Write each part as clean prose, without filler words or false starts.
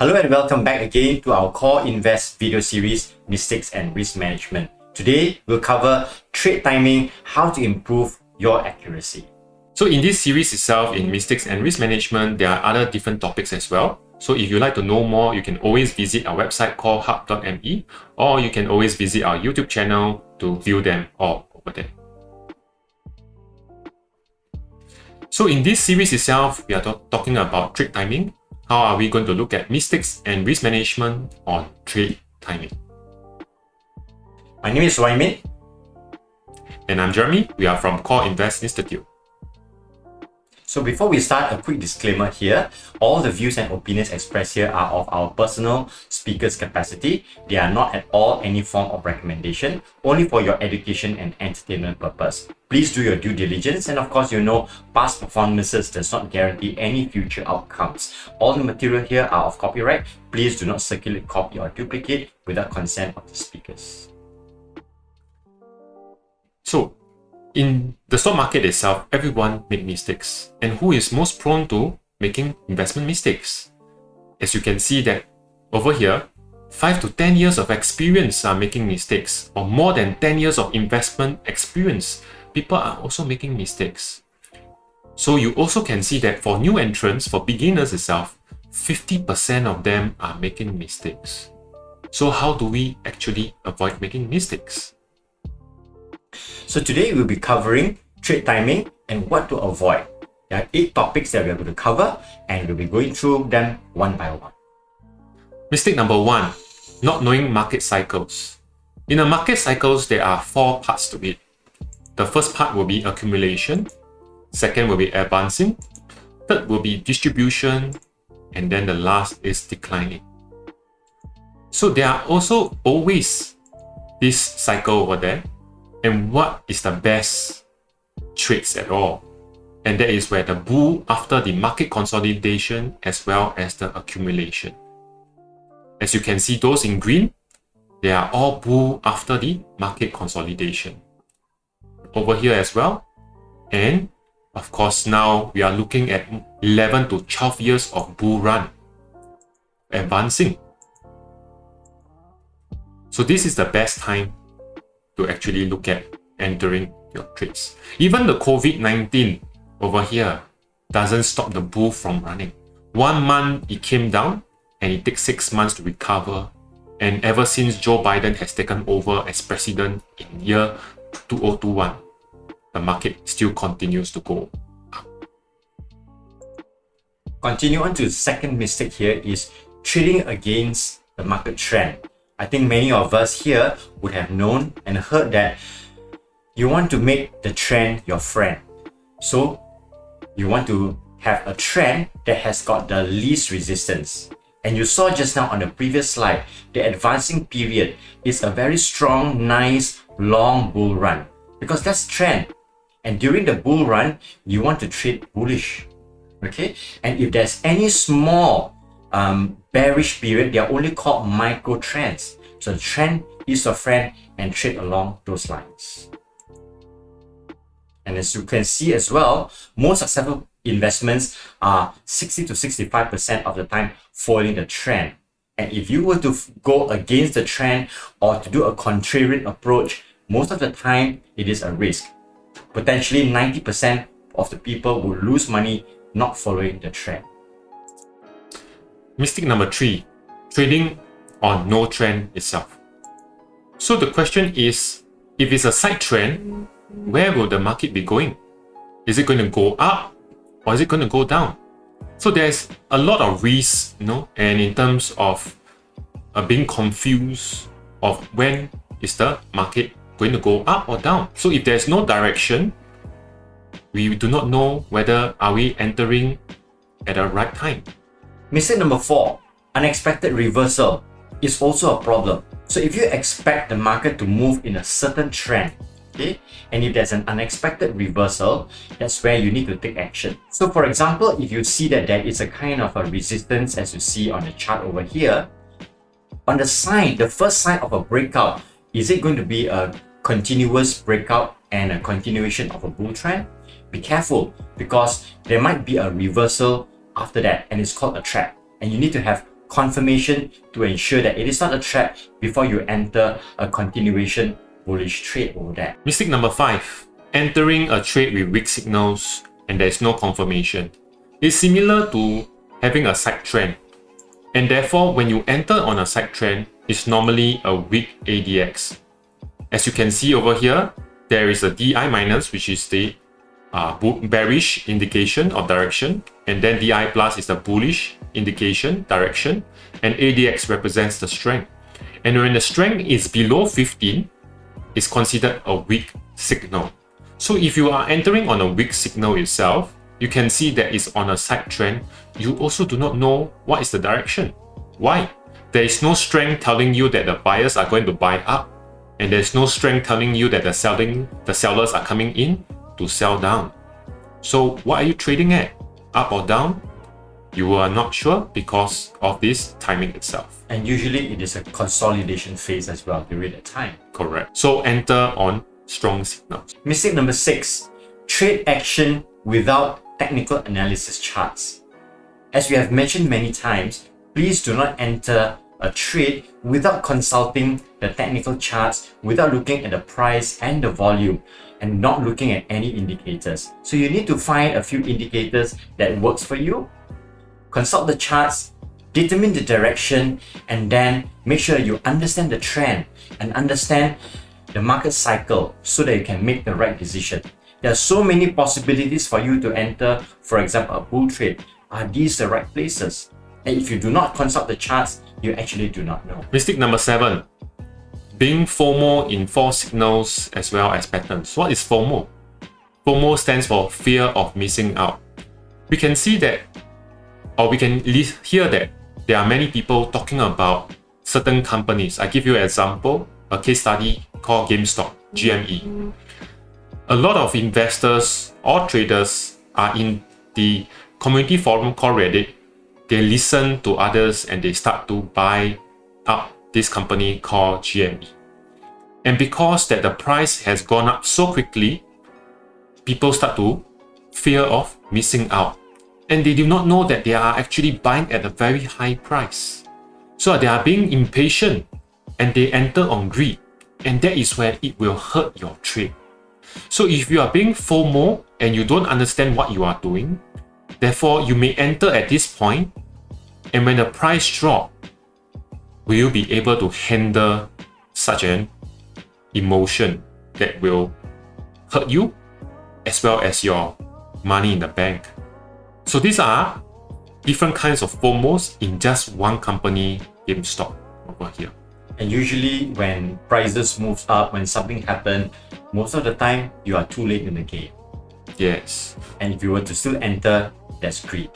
Hello and welcome back again to our Core Invest video series, Mistakes and Risk Management. Today, we'll cover trade timing, how to improve your accuracy. So in this series itself, in Mistakes and Risk Management, there are other different topics as well. So if you'd like to know more, you can always visit our website called hub.me, or you can always visit our YouTube channel to view them all over there. So in this series itself, we are talking about trade timing. How are we going to look at mistakes and risk management on trade timing? My name is Waimin. And I'm Jeremy. We are from Core Invest Institute. So before we start, a quick disclaimer here. All the views and opinions expressed here are of our personal speaker's capacity. They are not at all any form of recommendation, only for your education and entertainment purpose. Please do your due diligence, and of course, past performances does not guarantee any future outcomes. All the material here are of copyright. Please do not circulate, copy or duplicate without consent of the speakers. So, in the stock market itself, everyone makes mistakes. And who is most prone to making investment mistakes? As you can see that over here, 5 to 10 years of experience are making mistakes, or more than 10 years of investment experience. People are also making mistakes. So you also can see that for new entrants, for beginners itself, 50% of them are making mistakes. So how do we actually avoid making mistakes? So today we'll be covering trade timing and what to avoid. There are 8 topics that we're going to cover, and we'll be going through them one by one. Mistake number 1, not knowing market cycles. In a market cycles, there are 4 parts to it. The first part will be accumulation, second will be advancing, third will be distribution, and then the last is declining. So there are also always this cycle over there. And what is the best trades at all? And that is where the bull after the market consolidation as well as the accumulation. As you can see, those in green, they are all bull after the market consolidation. Over here as well. And of course, now we are looking at 11 to 12 years of bull run. Advancing. So this is the best time to actually look at entering your trades. Even the COVID-19 over here doesn't stop the bull from running. 1 month it came down and it takes 6 months to recover. And ever since Joe Biden has taken over as president in year 2021, the market still continues to go up. Continue on to the second mistake here is trading against the market trend. I think many of us here would have known and heard that you want to make the trend your friend. So you want to have a trend that has got the least resistance. And you saw just now on the previous slide, the advancing period is a very strong, nice, long bull run, because that's trend. And during the bull run, you want to trade bullish. Okay? And if there's any small bearish period, they are only called micro trends. So the trend is your friend, and trade along those lines. And as you can see as well, most successful investments are 60 to 65% of the time following the trend. And if you were to go against the trend or to do a contrarian approach, most of the time it is a risk. Potentially 90% of the people will lose money not following the trend. Mistake number 3, trading on no trend itself. So the question is, if it's a side trend, where will the market be going? Is it going to go up or is it going to go down? So there's a lot of risk, and in terms of being confused of when is the market going to go up or down. So if there's no direction, we do not know whether are we entering at the right time. Mistake number 4, unexpected reversal is also a problem. So if you expect the market to move in a certain trend, okay, and if there's an unexpected reversal, that's where you need to take action. So for example, if you see that there is a kind of a resistance, as you see on the chart over here, on the sign, the first sign of a breakout, is it going to be a continuous breakout and a continuation of a bull trend? Be careful, because there might be a reversal after that, and it's called a trap. And you need to have confirmation to ensure that it is not a trap before you enter a continuation bullish trade over there. Mistake number 5. Entering a trade with weak signals and there is no confirmation. It's similar to having a side trend. And therefore, when you enter on a side trend, it's normally a weak ADX. As you can see over here, there is a DI minus, which is the bearish indication or direction, and then DI plus is the bullish indication direction, and ADX represents the strength. And when the strength is below 15, it's considered a weak signal. So if you are entering on a weak signal itself, you can see that it's on a side trend. You also do not know what is the direction. Why? There is no strength telling you that the buyers are going to buy up, and there's no strength telling you that the sellers are coming in to sell down. So what are you trading at? Up or down? You are not sure because of this timing itself. And usually it is a consolidation phase as well during that time. Correct. So enter on strong signals. Mistake number 6. Trade action without technical analysis charts. As we have mentioned many times, please do not enter a trade without consulting the technical charts, without looking at the price and the volume, and not looking at any indicators. So you need to find a few indicators that works for you. Consult the charts, determine the direction, and then make sure you understand the trend and understand the market cycle so that you can make the right decision. There are so many possibilities for you to enter, for example, a bull trade. Are these the right places? And if you do not consult the charts, you actually do not know. Mistake number 7. Being FOMO in false signals as well as patterns. What is FOMO? FOMO stands for fear of missing out. We can see that, or we can hear that there are many people talking about certain companies. I give you an example, a case study called GameStop, GME. A lot of investors or traders are in the community forum called Reddit. They listen to others and they start to buy up this company called GME. And because that the price has gone up so quickly, people start to fear of missing out. And they do not know that they are actually buying at a very high price. So they are being impatient and they enter on greed. And that is where it will hurt your trade. So if you are being FOMO and you don't understand what you are doing, therefore you may enter at this point, and when the price drop, will you be able to handle such an emotion that will hurt you as well as your money in the bank? So these are different kinds of FOMOs in just one company, GameStop, over here. And usually when prices move up, when something happens, most of the time you are too late in the game. Yes. And if you were to still enter, that's greed.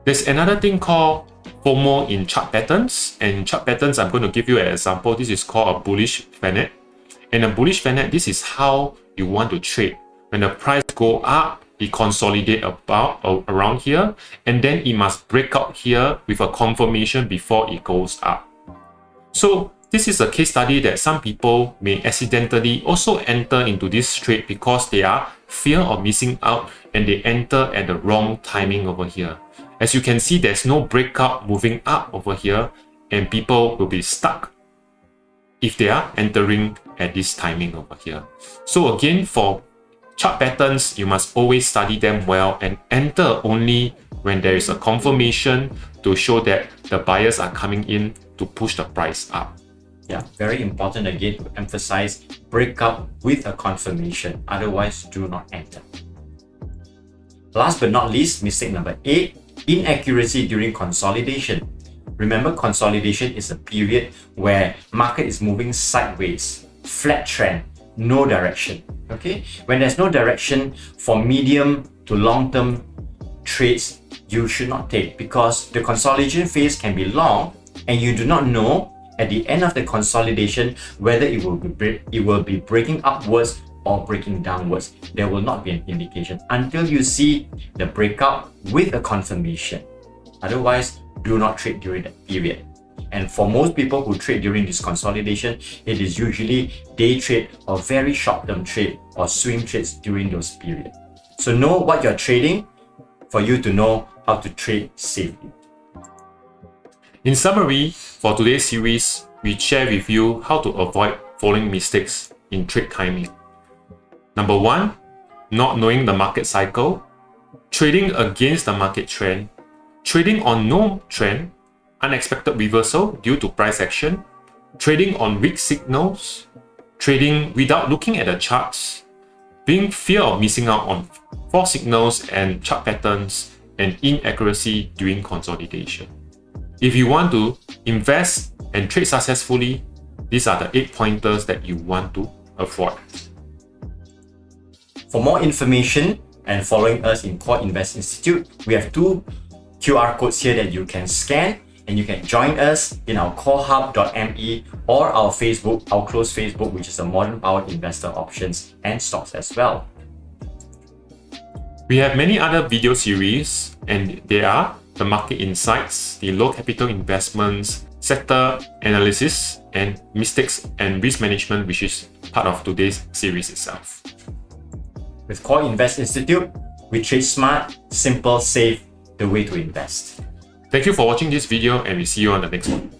There's another thing called FOMO in chart patterns. And in chart patterns, I'm going to give you an example. This is called a bullish Venet. And a bullish Venet, this is how you want to trade. When the price go up, it consolidate around here, and then it must break out here with a confirmation before it goes up. So this is a case study that some people may accidentally also enter into this trade because they are fear of missing out and they enter at the wrong timing over here. As you can see, there's no breakout moving up over here, and people will be stuck if they are entering at this timing over here. So again, for chart patterns, you must always study them well and enter only when there is a confirmation to show that the buyers are coming in to push the price up. Yeah, very important again to emphasize breakout with a confirmation. Otherwise, do not enter. Last but not least, mistake number 8, inaccuracy during consolidation. Remember, consolidation is a period where market is moving sideways, flat trend, no direction. Okay, when there's no direction for medium to long-term trades, you should not take, because the consolidation phase can be long and you do not know at the end of the consolidation whether it will be breaking upwards or breaking downwards. There will not be an indication until you see the breakout with a confirmation. Otherwise, do not trade during that period. And for most people who trade during this consolidation, it is usually day trade or very short-term trade or swing trades during those periods. So know what you're trading for you to know how to trade safely. In summary, for today's series, we share with you how to avoid following mistakes in trade timing. Number 1, not knowing the market cycle, trading against the market trend, trading on no trend, unexpected reversal due to price action, trading on weak signals, trading without looking at the charts, being fear of missing out on false signals and chart patterns, and inaccuracy during consolidation. If you want to invest and trade successfully, these are the 8 pointers that you want to avoid. For more information and following us in Core Invest Institute, we have 2 QR codes here that you can scan, and you can join us in our corehub.me or our Facebook, our closed Facebook, which is the Modern Power Investor Options and Stocks as well. We have many other video series, and they are the market insights, the low capital investments, sector analysis, and mistakes and risk management, which is part of today's series itself. With Core Invest Institute, we trade smart, simple, safe, the way to invest. Thank you for watching this video, and we see you on the next one.